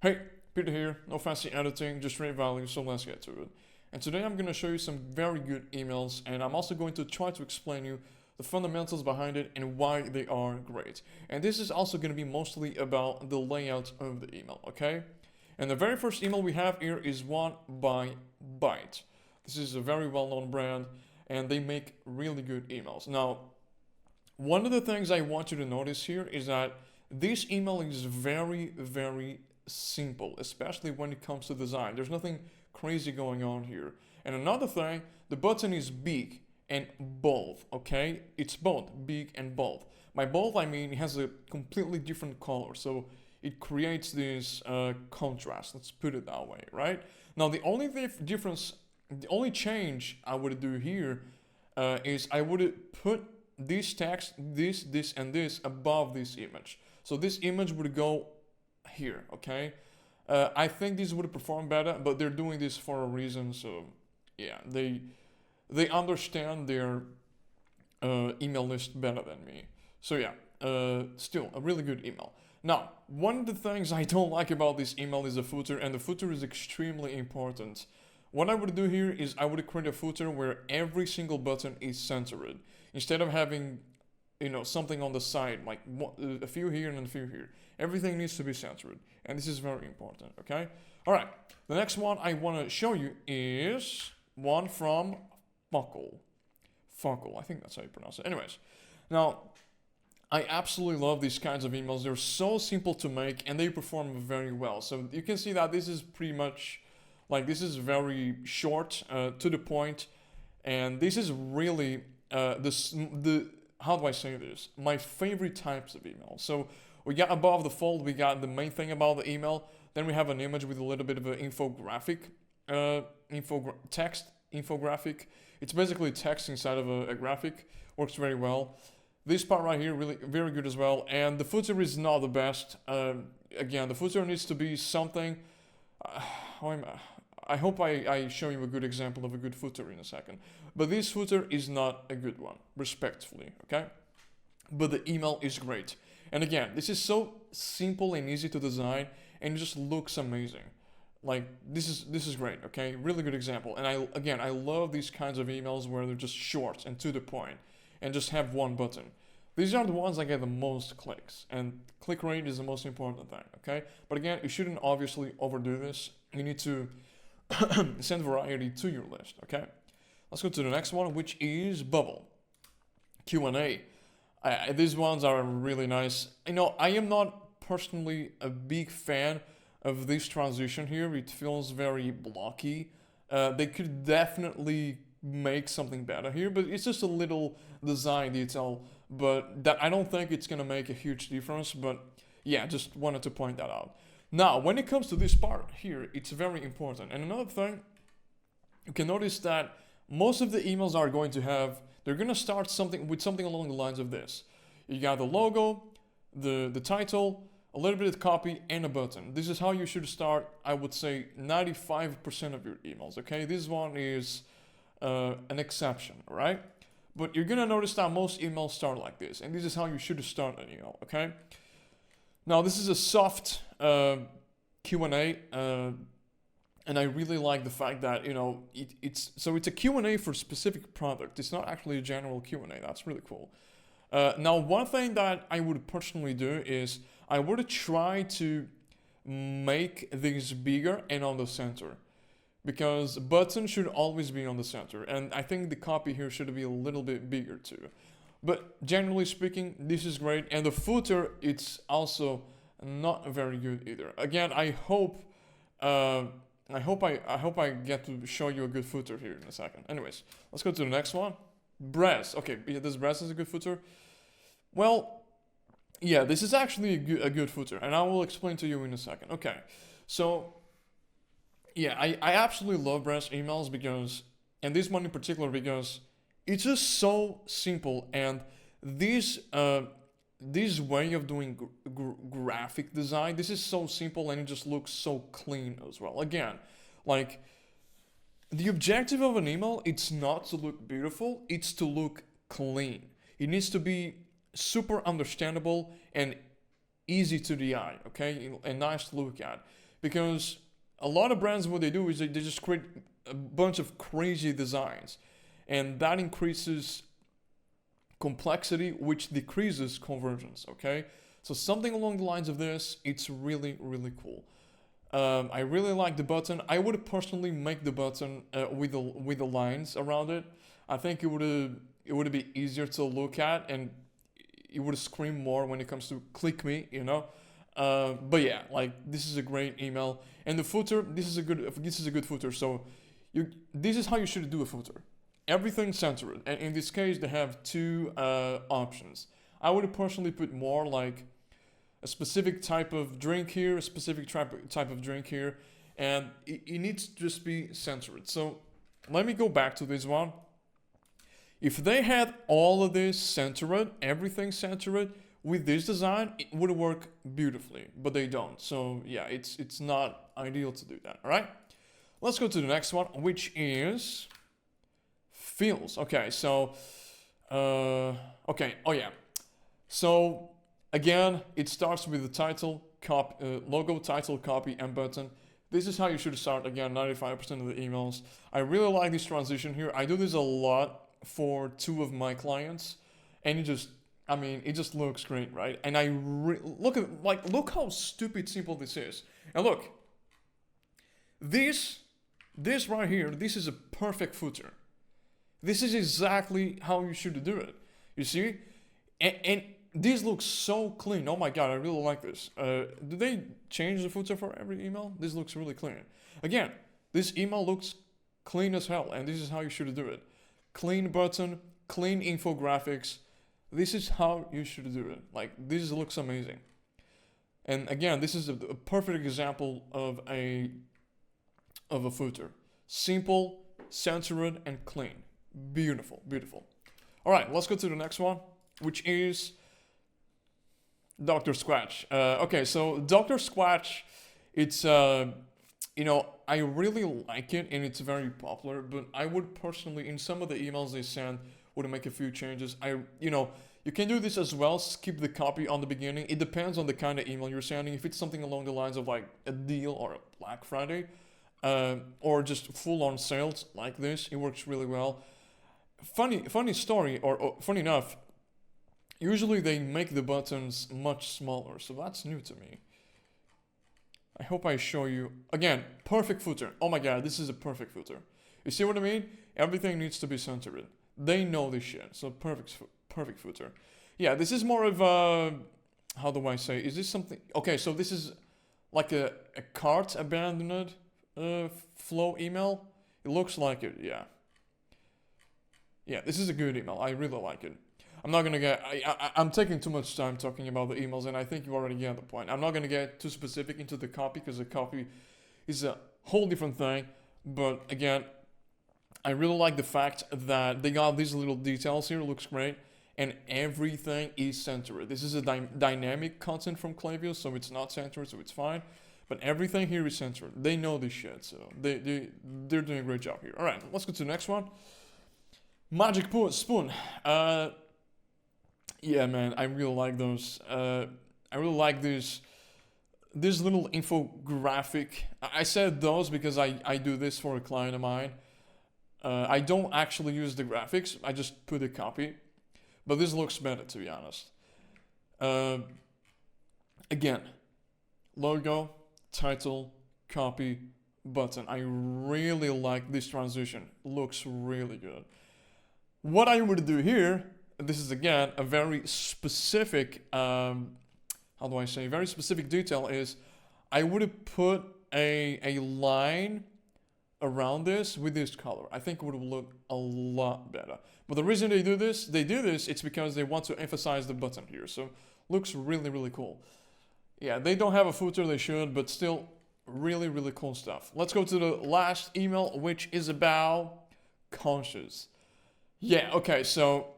Hey, Peter here, no fancy editing, just straight value, so let's get to it. And today I'm going to show you some very good emails, and I'm also going to try to explain you the fundamentals behind it and why they are great. And this is also going to be mostly about the layout of the email, okay? And the very first email we have here is one by Byte. This is a very well-known brand, and they make really good emails. Now, one of the things I want you to notice here is that this email is very, very simple, especially when it comes to design. There's nothing crazy going on here. And another thing, the button is big and bold, okay? It's both big and bold. By bold, I mean it has a completely different color, so it creates this contrast, let's put it that way, right? Now, the only difference, the only change I would do here is I would put this text, this, and this above this image. So this image would go here, okay? I think this would perform better, but they're doing this for a reason, so yeah, they understand their email list better than me. So yeah, still a really good email. Now, one of the things I don't like about this email is the footer, and the footer is extremely important. What I would do here is I would create a footer where every single button is centered. Instead of having, something on the side, like a few here and a few here. Everything needs to be centered, and this is very important, okay? All right, the next one I want to show you is one from Fuckle. Fuckle, I think that's how you pronounce it. Anyways, now, I absolutely love these kinds of emails. They're so simple to make, and they perform very well. So you can see that this is pretty much, this is very short, to the point, and this is really how do I say this? My favorite types of email. So we got above the fold, we got the main thing about the email. Then we have an image with a little bit of an infographic, text infographic. It's basically text inside of a graphic. Works very well. This part right here, really very good as well. And the footer is not the best. Again, the footer needs to be something. I hope I show you a good example of a good footer in a second. But this footer is not a good one, respectfully, okay? But the email is great. And again, this is so simple and easy to design, and it just looks amazing. This is great, okay? Really good example. And I love these kinds of emails where they're just short and to the point, and just have one button. These are the ones that get the most clicks, and click rate is the most important thing, okay? But again, you shouldn't obviously overdo this. You need to send variety to your list, okay? Let's go to the next one, which is Bubble. Q&A. These ones are really nice. I am not personally a big fan of this transition here. It feels very blocky. They could definitely make something better here, but it's just a little design detail, but that I don't think it's gonna make a huge difference, but yeah, just wanted to point that out. Now, when it comes to this part here, it's very important. And another thing, you can notice that most of the emails are going to have, they're going to start something along the lines of this. You got the logo, the title, a little bit of copy, and a button. This is how you should start, I would say, 95% of your emails, okay? This one is an exception, all right? But you're going to notice that most emails start like this, and this is how you should start an email, okay? Now, this is a soft Q&A, and I really like the fact that, it's a Q&A for a specific product. It's not actually a general Q&A. That's really cool. Now, one thing that I would personally do is I would try to make these bigger and on the center, because buttons should always be on the center, and I think the copy here should be a little bit bigger too. But generally speaking, this is great, and the footer, it's also not very good either. Again, I hope I get to show you a good footer here in a second. Anyways, let's go to the next one. Brass. Okay, yeah, this brass is a good footer. Well, yeah, this is actually a good footer, and I will explain to you in a second. Okay, so yeah, I absolutely love brass emails because, and this one in particular, because it's just so simple, and this way of doing graphic design, this is so simple, and it just looks so clean as well. Again, the objective of an email, it's not to look beautiful, it's to look clean. It needs to be super understandable and easy to the eye, okay, and nice to look at. because a lot of brands, what they do is they just create a bunch of crazy designs, and that increases complexity, which decreases conversions. Okay, so something along the lines of this, it's really, really cool. I really like the button. I would personally make the button with the lines around it. I think it would be easier to look at, and it would scream more when it comes to click me, you know. But yeah, like this is a great email, and the footer. This is a good footer. So this is how you should do a footer. Everything centered, and in this case, they have two options. I would personally put more like a specific type of drink here, a specific type of drink here, and it needs to just be centered. So let me go back to this one. If they had all of this centered, everything centered with this design, it would work beautifully, but they don't. So yeah, it's not ideal to do that. All right, let's go to the next one, which is fields. Okay, so okay, oh yeah, so again, it starts with the title, logo, title, copy, and button. This is how you should start. Again, 95% of the emails. I really like this transition here. I do this a lot for two of my clients, and it just looks great, right? And look how stupid simple this is. And look, this right here, this is a perfect footer. This is exactly how you should do it. You see, and this looks so clean. Oh my god, I really like this. Do they change the footer for every email? This looks really clean. Again, this email looks clean as hell, and this is how you should do it. Clean button, clean infographics. This is how you should do it. Like, this looks amazing. And again, this is a perfect example of a footer. Simple, centered, and clean. Beautiful, beautiful. All right, let's go to the next one, which is Dr. Squatch. Okay, so Dr. Squatch, it's I really like it, and it's very popular, but I would personally, in some of the emails they send, would make a few changes. You can do this as well, skip the copy on the beginning. It depends on the kind of email you're sending. If it's something along the lines of like a deal or a Black Friday, or just full-on sales like this, it works really well. Funny story, or funny enough, usually they make the buttons much smaller, so that's new to me. I hope I show you. Again, perfect footer. Oh my god, this is a perfect footer. You see what I mean? Everything needs to be centered. They know this shit, so perfect footer. Yeah, this is more of a, how do I say? Is this something? Okay, so this is like a cart abandoned flow email. It looks like it, yeah. Yeah, this is a good email. I really like it. I'm not gonna get. I'm taking too much time talking about the emails, and I think you already get the point. I'm not gonna get too specific into the copy because the copy is a whole different thing. But again, I really like the fact that they got these little details here. It looks great, and everything is centered. This is a dynamic content from Klaviyo, so it's not centered, so it's fine. But everything here is centered. They know this shit, so they're doing a great job here. All right, let's go to the next one. Magic Spoon. Yeah, man, I really like those. I really like this little infographic. I said those because I do this for a client of mine. I don't actually use the graphics. I just put a copy. But this looks better, to be honest. Again, logo, title, copy, button. I really like this transition. Looks really good. What I would do here, this is again a very specific, very specific detail, is I would have put a line around this with this color. I think it would have looked a lot better. But the reason they do this, it's because they want to emphasize the button here. So looks really, really cool. Yeah, they don't have a footer, they should, but still really, really cool stuff. Let's go to the last email, which is about conscious. Yeah, okay, so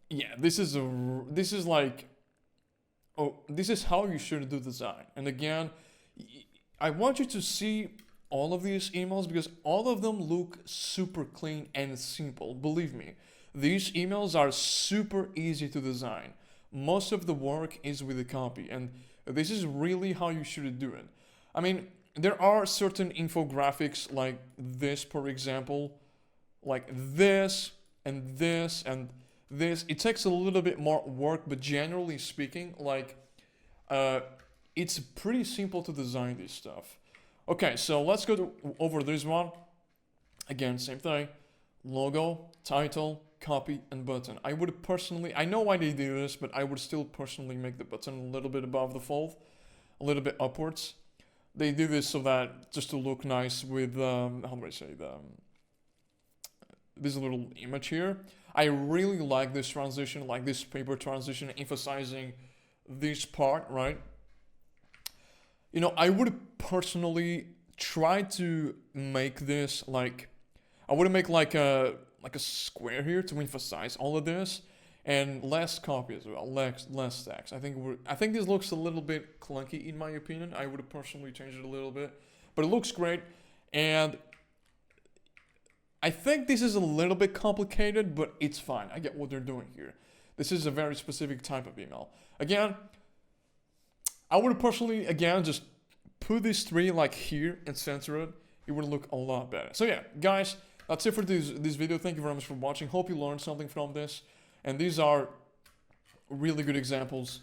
yeah, this is how you should do design. And again, I want you to see all of these emails because all of them look super clean and simple. Believe me, these emails are super easy to design. Most of the work is with the copy, and this is really how you should do it. I mean, there are certain infographics like this, for example, like this and this and this. It takes a little bit more work, but generally speaking, like, it's pretty simple to design this stuff. Okay, so let's go over this one. Again, same thing. Logo, title, copy, and button. I would personally, I know why they do this, but I would still personally make the button a little bit above the fold, a little bit upwards. They do this so that, just to look nice with, how do I say, this little image here. I really like this transition, like this paper transition, emphasizing this part, right? You know, I would personally try to make this like, I would make like a square here to emphasize all of this, and less copy as well, less text. I think this looks a little bit clunky in my opinion. I would personally change it a little bit, but it looks great. And I think this is a little bit complicated, but it's fine. I get what they're doing here. This is a very specific type of email. Again, I would personally, again, just put these three like here and center it. It would look a lot better. So yeah, guys, that's it for this video. Thank you very much for watching. Hope you learned something from this. And these are really good examples.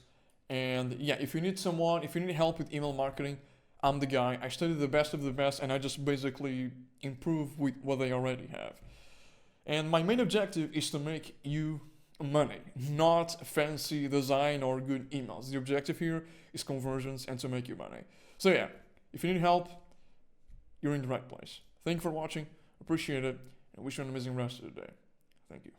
And yeah, if you need help with email marketing, I'm the guy. I study the best of the best, and I just basically improve with what they already have. And my main objective is to make you money, not fancy design or good emails. The objective here is conversions and to make you money. So yeah, if you need help, you're in the right place. Thank you for watching. Appreciate it, and wish you an amazing rest of the day. Thank you.